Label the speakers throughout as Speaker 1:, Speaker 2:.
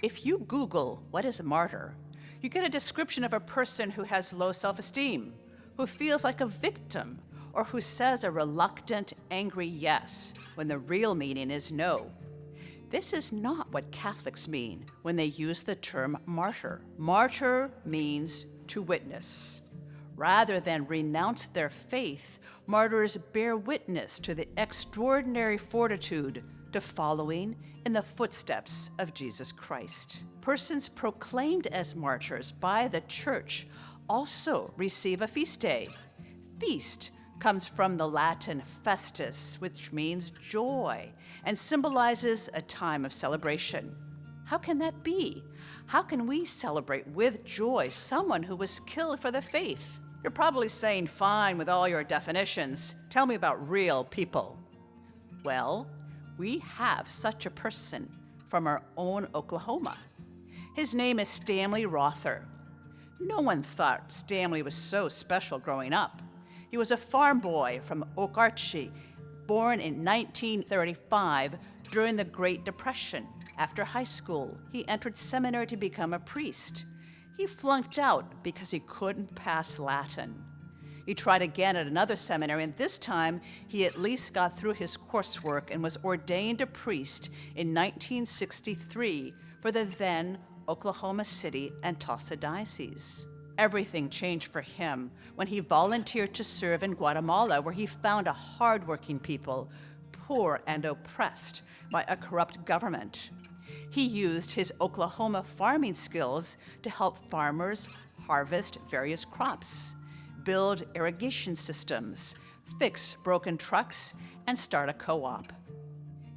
Speaker 1: If you Google what is a martyr, you get a description of a person who has low self-esteem, who feels like a victim, or who says a reluctant, angry yes when the real meaning is no. This is not what Catholics mean when they use the term martyr. Martyr means to witness. Rather than renounce their faith, martyrs bear witness to the extraordinary fortitude to following in the footsteps of Jesus Christ. Persons proclaimed as martyrs by the Church also receive a feast day. Feast comes from the Latin festus, which means joy, and symbolizes a time of celebration. How can that be? How can we celebrate with joy someone who was killed for the faith? You're probably saying, fine with all your definitions. Tell me about real people. Well, we have such a person from our own Oklahoma. His name is Stanley Rother. No one thought Stanley was so special growing up. He was a farm boy from Okarche, born in 1935 during the Great Depression. After high school, he entered seminary to become a priest. He flunked out because he couldn't pass Latin. He tried again at another seminary, and this time he at least got through his coursework and was ordained a priest in 1963 for the then Oklahoma City and Tulsa Diocese. Everything changed for him when he volunteered to serve in Guatemala, where he found a hardworking people, poor and oppressed by a corrupt government. He used his Oklahoma farming skills to help farmers harvest various crops, build irrigation systems, fix broken trucks, and start a co-op.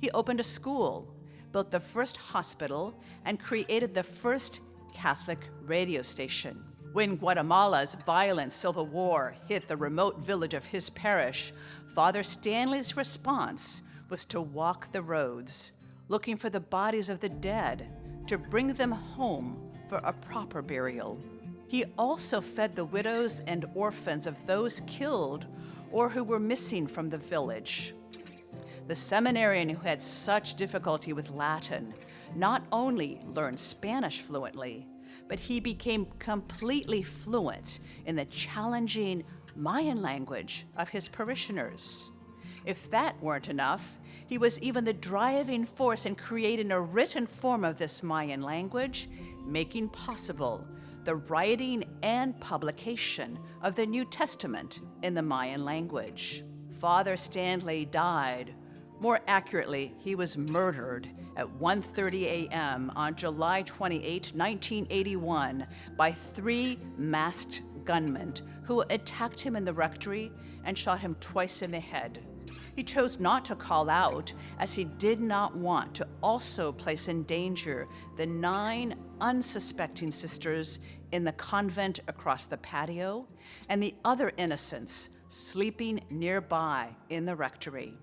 Speaker 1: He opened a school, built the first hospital, and created the first Catholic radio station. When Guatemala's violent civil war hit the remote village of his parish, Father Stanley's response was to walk the roads, looking for the bodies of the dead, to bring them home for a proper burial. He also fed the widows and orphans of those killed or who were missing from the village. The seminarian who had such difficulty with Latin not only learned Spanish fluently, but he became completely fluent in the challenging Mayan language of his parishioners. If that weren't enough, he was even the driving force in creating a written form of this Mayan language, making possible the writing and publication of the New Testament in the Mayan language. Father Stanley died. More accurately, he was murdered at 1:30 a.m. on July 28, 1981, by 3 masked gunmen who attacked him in the rectory and shot him twice in the head. He chose not to call out, as he did not want to also place in danger the 9 unsuspecting sisters in the convent across the patio and the other innocents sleeping nearby in the rectory.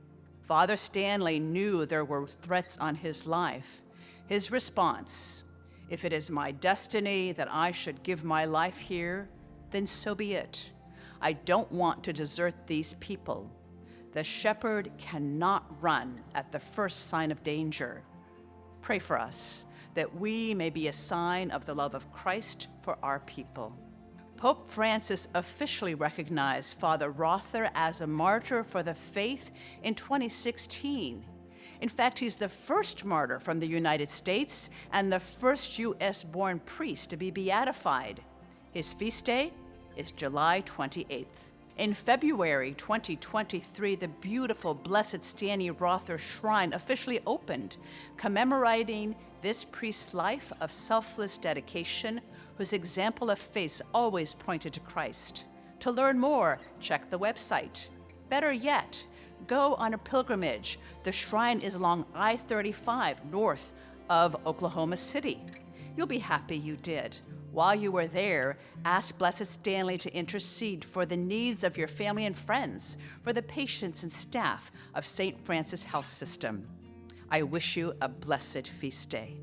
Speaker 1: Father Stanley knew there were threats on his life. His response, "If it is my destiny that I should give my life here, then so be it. I don't want to desert these people. The shepherd cannot run at the first sign of danger. Pray for us, that we may be a sign of the love of Christ for our people." Pope Francis officially recognized Father Rother as a martyr for the faith in 2016. In fact, he's the first martyr from the United States and the first U.S.-born priest to be beatified. His feast day is July 28th. In February 2023, the beautiful Blessed Stanley Rother Shrine officially opened, commemorating this priest's life of selfless dedication, whose example of faith always pointed to Christ. To learn more, check the website. Better yet, go on a pilgrimage. The shrine is along I-35 north of Oklahoma City. You'll be happy you did. While you were there, ask Blessed Stanley to intercede for the needs of your family and friends, for the patients and staff of St. Francis Health System. I wish you a blessed feast day.